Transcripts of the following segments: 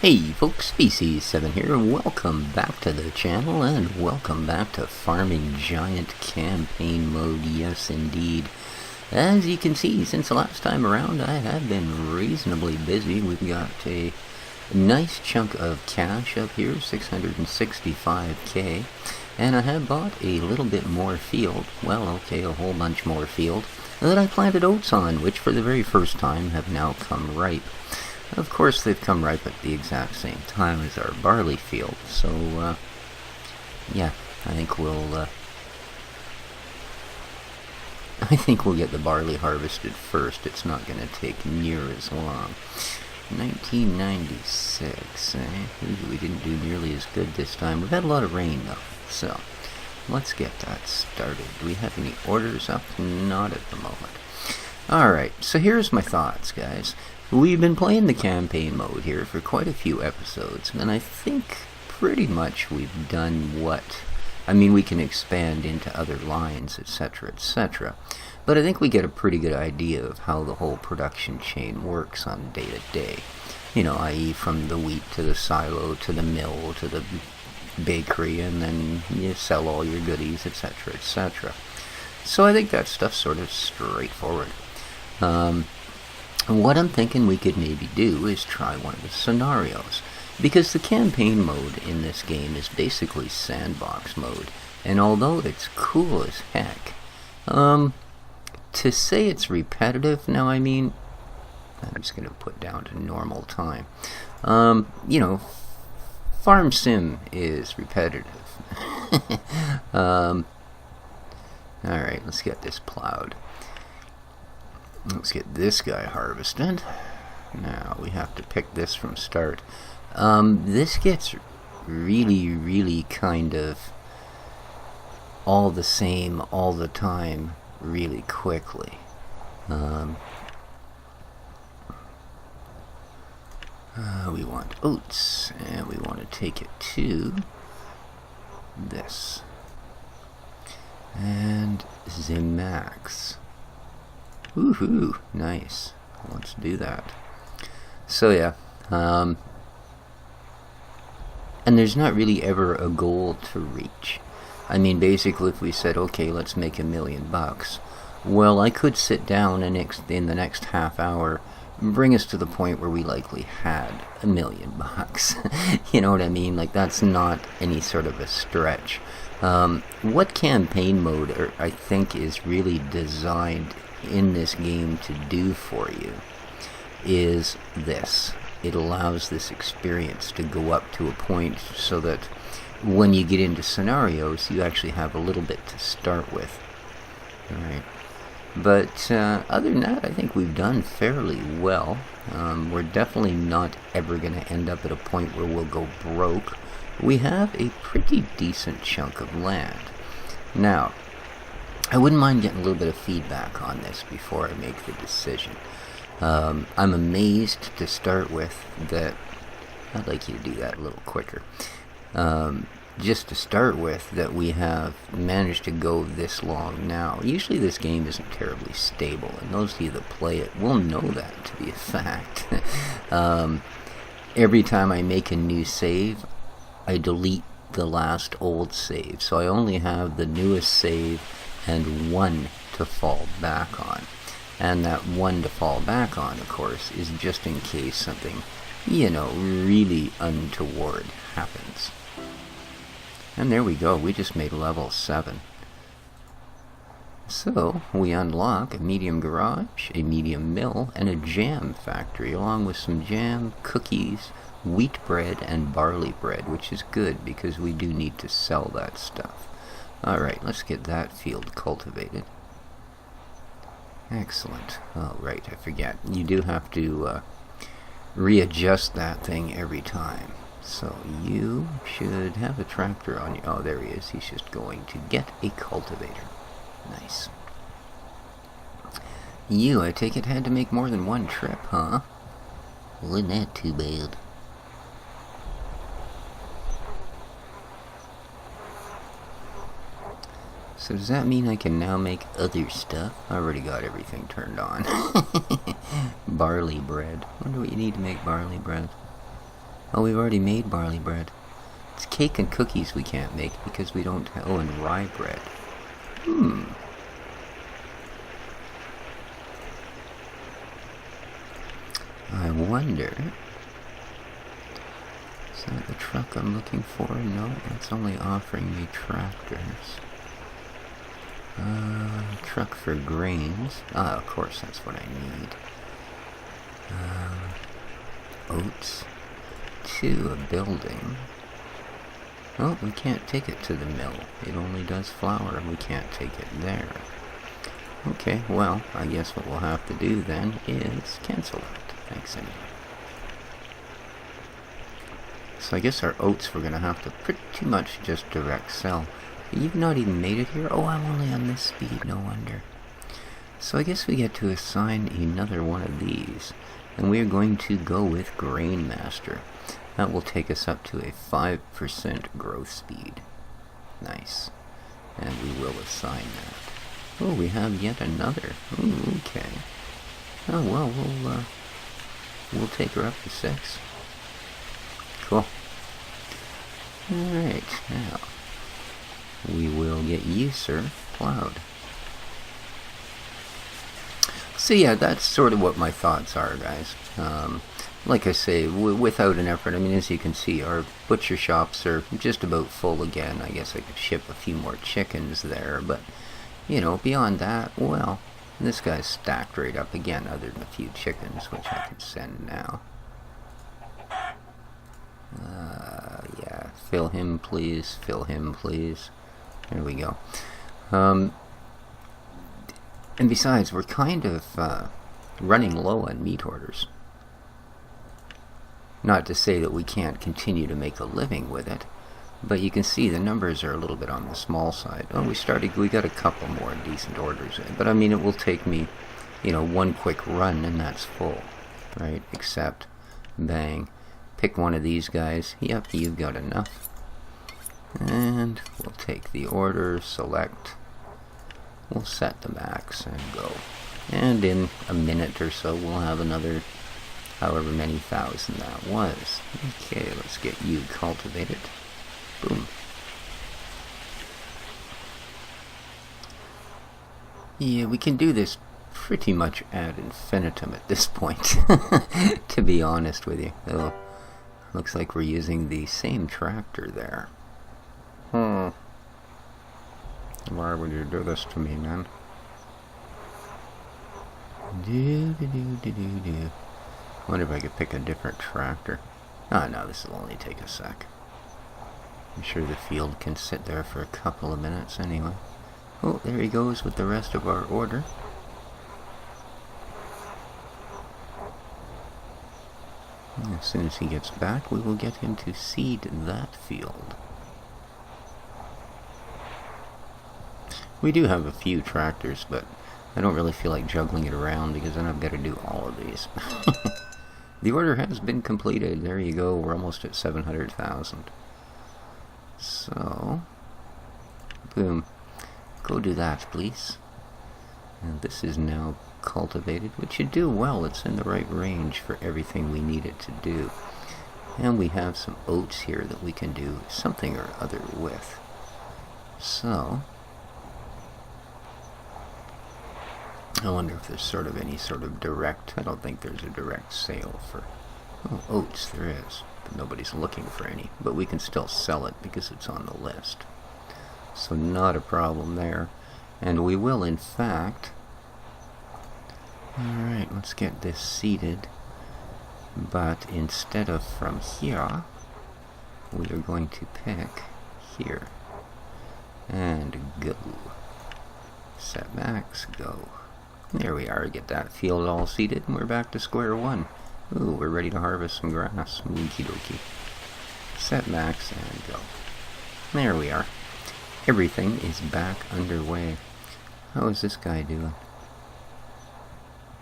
Hey folks, Species7 here, welcome back to the channel, and welcome back to Farming Giant Campaign Mode, yes indeed. As you can see, since the last time around, I have been reasonably busy. We've got a nice chunk of cash up here, 665k, and I have bought a little bit more field, well okay, a whole bunch more field, that I planted oats on, which for the very first time have now come ripe. Of course, they've come ripe at the exact same time as our barley field, so, yeah, I think we'll get the barley harvested first. It's not going to take near as long. 1996, eh? Ooh, we didn't do nearly as good this time. We've had a lot of rain, though, so let's get that started. Do we have any orders up? Not at the moment. Alright, so here's my thoughts, guys. We've been playing the campaign mode here for quite a few episodes, and I think pretty much we've done what... I mean, we can expand into other lines, etc., etc., but I think we get a pretty good idea of how the whole production chain works on day to day. You know, i.e. from the wheat to the silo, to the mill, to the bakery, and then you sell all your goodies, etc., etc. So I think that stuff's sort of straightforward. What I'm thinking we could maybe do is try one of the scenarios, because the campaign mode in this game is basically sandbox mode, and although it's cool as heck, to say it's repetitive, now I mean, I'm just going to put down to normal time, you know, Farm Sim is repetitive. Alright, let's get this plowed. Let's get this guy harvested. Now we have to pick this from start. This gets really kind of all the same all the time really quickly. We want oats, and we want to take it to this. And Zimax. Woohoo! Nice. Let's do that. So yeah, and there's not really ever a goal to reach. I mean, basically, if we said, okay, let's make $1 million, well, I could sit down and in the next half hour bring us to the point where we likely had $1 million. You know what I mean? Like, that's not any sort of a stretch. What campaign mode I think is really designed in this game to do for you is this. It allows this experience to go up to a point so that when you get into scenarios, you actually have a little bit to start with. Alright. But other than that, I think we've done fairly well. We're definitely not ever going to end up at a point where we'll go broke. We have a pretty decent chunk of land. Now, I wouldn't mind getting a little bit of feedback on this before I make the decision. I'm amazed to start with that... I'd like you to do that a little quicker. Just to start with, that we have managed to go this long now. Usually this game isn't terribly stable, and those of you that play it will know that to be a fact. Every time I make a new save, I delete the last old save, so I only have the newest save and one to fall back on. And that one to fall back on, of course, is just in case something, you know, really untoward happens. And there we go, we just made level 7. So, we unlock a medium garage, a medium mill, and a jam factory, along with some jam, cookies, wheat bread, and barley bread, which is good because we do need to sell that stuff. Alright, let's get that field cultivated. Excellent. Oh, right, I forget. You do have to readjust that thing every time. So you should have a tractor on you. Oh, there he is. He's just going to get a cultivator. Nice. You, I take it, had to make more than one trip, huh? Wasn't that too bad? So does that mean I can now make other stuff? I already got everything turned on. Barley bread. Wonder what you need to make barley bread. Oh, we've already made barley bread. It's cake and cookies we can't make because we don't... Oh, and rye bread. I wonder... Is that the truck I'm looking for? No, it's only offering me tractors. Truck for grains. Ah, of course, that's what I need. Oats. To a building. Oh, we can't take it to the mill. It only does flour, and we can't take it there. Okay, well, I guess what we'll have to do then is cancel it. Thanks anyway. So I guess our oats we're going to have to pretty much just direct sell. You've not even made it here? Oh, I'm only on this speed, no wonder. So I guess we get to assign another one of these. And we are going to go with Grain Master. That will take us up to a 5% growth speed. Nice. And we will assign that. Oh, we have yet another. Ooh, okay. Oh, well, we'll take her up to 6. Cool. Alright, now we will get you, sir, plowed. So yeah, that's sort of what my thoughts are, guys. Like I say, without an effort, I mean, as you can see, our butcher shops are just about full again. I guess I could ship a few more chickens there, but, you know, beyond that, well, this guy's stacked right up again, other than a few chickens, which I can send now. Yeah, fill him, please. Fill him, please. There we go. And besides, we're kind of running low on meat orders. Not to say that we can't continue to make a living with it, but you can see the numbers are a little bit on the small side. Oh, we got a couple more decent orders in, but I mean, it will take me, you know, one quick run and that's full, right? Except, bang, pick one of these guys. Yep, you've got enough. And we'll take the order, select, we'll set the max and go. And in a minute or so, we'll have another however many thousand that was. Okay, let's get you cultivated. Boom. Yeah, we can do this pretty much ad infinitum at this point, to be honest with you. Though, looks like we're using the same tractor there. Why would you do this to me, man? Wonder if I could pick a different tractor. Oh no, this will only take a sec. I'm sure the field can sit there for a couple of minutes anyway. Oh, there he goes with the rest of our order. And as soon as he gets back, we will get him to seed that field. We do have a few tractors, but I don't really feel like juggling it around because then I've got to do all of these. The order has been completed. There you go. We're almost at 700,000. So, boom. Go do that, please. And this is now cultivated, which should do well. It's in the right range for everything we need it to do. And we have some oats here that we can do something or other with. So, I wonder if there's sort of any sort of direct... I don't think there's a direct sale for... Oh, oats, there is. But nobody's looking for any. But we can still sell it because it's on the list. So not a problem there. And we will, in fact... Alright, let's get this seeded. But instead of from here, we are going to pick here. And go. Set max, go. There we are, get that field all seeded, and we're back to square one. Ooh, we're ready to harvest some grass. Okie dokie. Set max and go. There we are. Everything is back underway. How is this guy doing?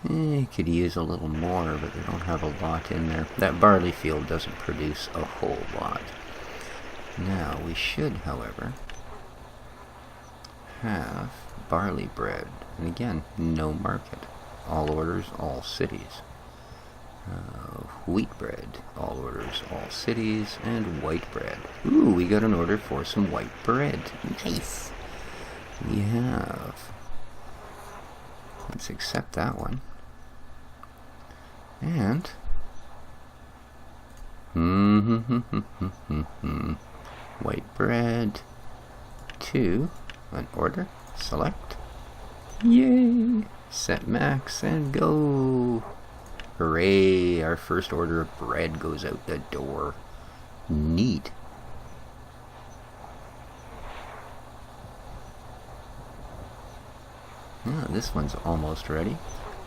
He could use a little more, but they don't have a lot in there. That barley field doesn't produce a whole lot. Now, we should, however, have barley bread. And again, no market. All orders, all cities. wheat bread. All orders, all cities, and white bread. Ooh, we got an order for some white bread. Nice. We have. Let's accept that one. And white bread to an order. Select. Yay! Set max and go. Hooray! Our first order of bread goes out the door. Neat. Yeah, this one's almost ready.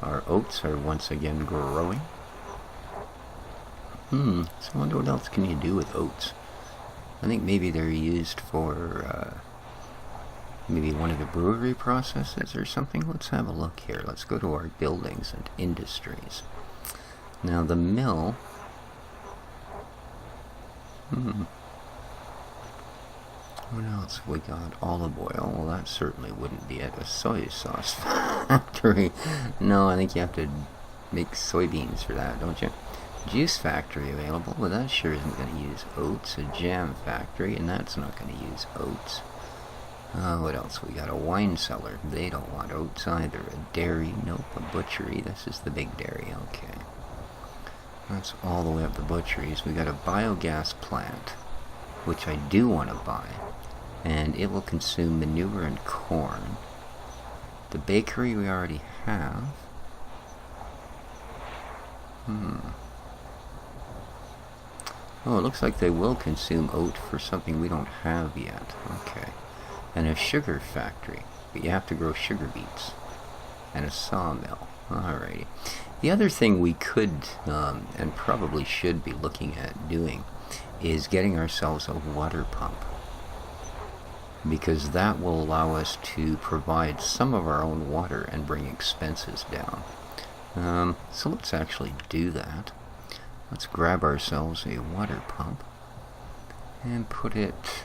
Our oats are once again growing. So I wonder what else can you do with oats. I think maybe they're used for maybe one of the brewery processes or something. Let's have a look here. Let's go to our buildings and industries. Now the mill. What else have we got? Olive oil. Well, that certainly wouldn't be at a soy sauce factory. No, I think you have to make soybeans for that, don't you? Juice factory available. Well, that sure isn't going to use oats. A jam factory, and that's not going to use oats. What else? We got a wine cellar. They don't want oats either. A dairy. Nope. A butchery. This is the big dairy. Okay. That's all the way up the butcheries. We got a biogas plant, which I do want to buy. And it will consume manure and corn. The bakery we already have. Oh, it looks like they will consume oat for something we don't have yet. Okay. And a sugar factory. But you have to grow sugar beets. And a sawmill. Alrighty. The other thing we could, and probably should be looking at doing, is getting ourselves a water pump. Because that will allow us to provide some of our own water and bring expenses down. So let's actually do that. Let's grab ourselves a water pump and put it...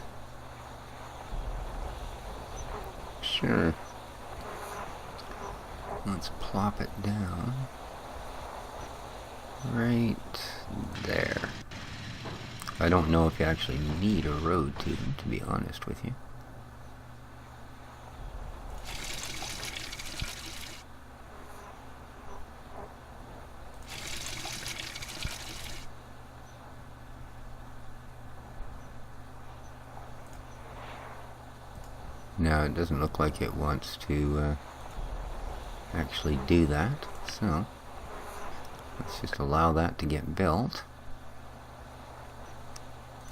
Sure. Let's plop it down right there. I don't know if you actually need a road to them, to be honest with you. Now it doesn't look like it wants to actually do that, so let's just allow that to get built.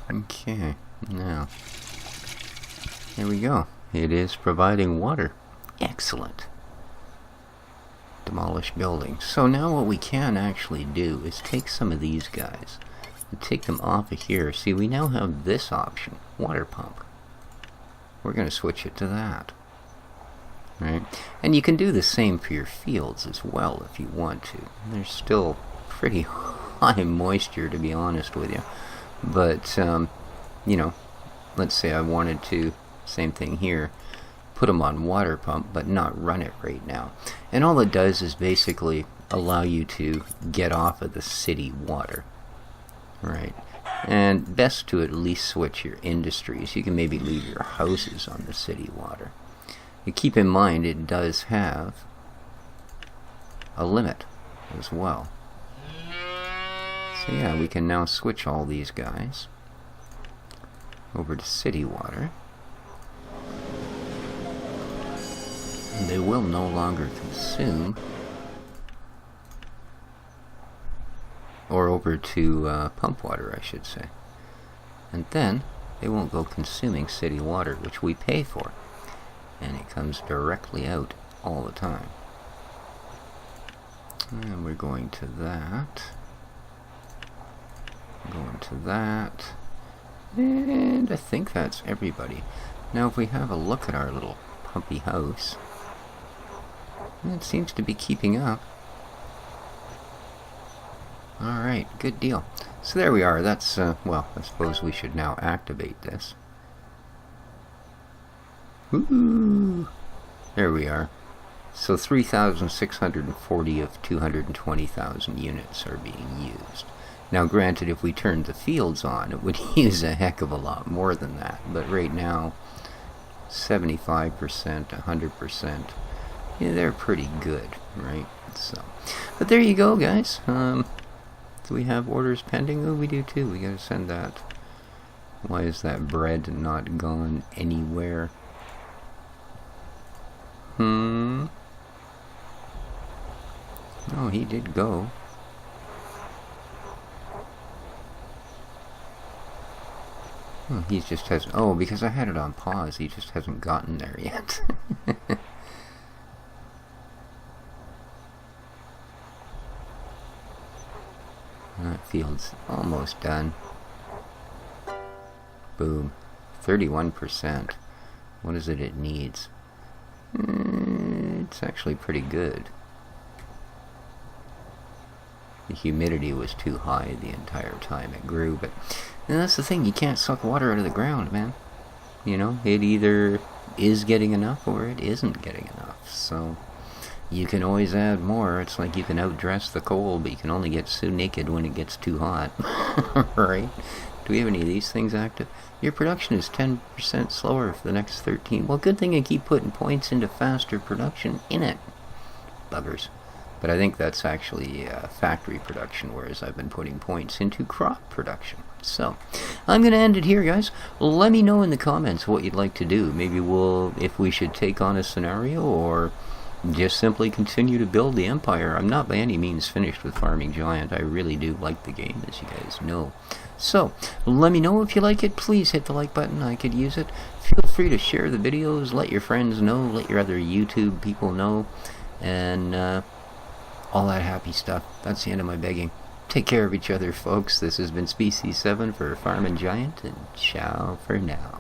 Okay, now here we go. It is providing water. Excellent. Demolish buildings. So now what we can actually do is take some of these guys and take them off of here. See, we now have this option, water pump. We're going to switch it to that. Right? And you can do the same for your fields as well if you want to. There's still pretty high moisture, to be honest with you. But, you know, let's say I wanted to, same thing here, put them on water pump, but not run it right now. And all it does is basically allow you to get off of the city water. Right? And best to at least switch your industries. You can maybe leave your houses on the city water. You keep in mind it does have a limit as well. So yeah, we can now switch all these guys over to city water. And they will no longer consume. Or over to pump water, I should say. And then they won't go consuming city water, which we pay for. And it comes directly out all the time. And we're going to that. Going to that. And I think that's everybody. Now if we have a look at our little pumpy house, it seems to be keeping up. Alright, good deal. So there we are. That's, well, I suppose we should now activate this. Woo! There we are. So 3,640 of 220,000 units are being used. Now granted, if we turned the fields on, it would use a heck of a lot more than that, but right now 75%, 100%, yeah, they're pretty good, right? So, but there you go, guys. Do we have orders pending? Oh, we do too. We gotta send that. Why is that bread not gone anywhere? Oh, he did go. He just has... Oh, because I had it on pause, he just hasn't gotten there yet. That field's almost done. Boom. 31%. What is it needs? It's actually pretty good. The humidity was too high the entire time it grew, but that's the thing, you can't suck water out of the ground, man. You know, it either is getting enough or it isn't getting enough, so you can always add more. It's like you can outdress the cold, but you can only get so naked when it gets too hot. Right? Do we have any of these things active? Your production is 10% slower for the next 13. Well, good thing I keep putting points into faster production in it. Buggers. But I think that's actually factory production, whereas I've been putting points into crop production. So, I'm going to end it here, guys. Let me know in the comments what you'd like to do. Maybe if we should take on a scenario, or just simply continue to build the empire. I'm not by any means finished with Farming Giant. I really do like the game, as you guys know. So, let me know if you like it. Please hit the like button. I could use it. Feel free to share the videos. Let your friends know. Let your other YouTube people know. And, all that happy stuff. That's the end of my begging. Take care of each other, folks. This has been Species 7 for Farming Giant, and ciao for now.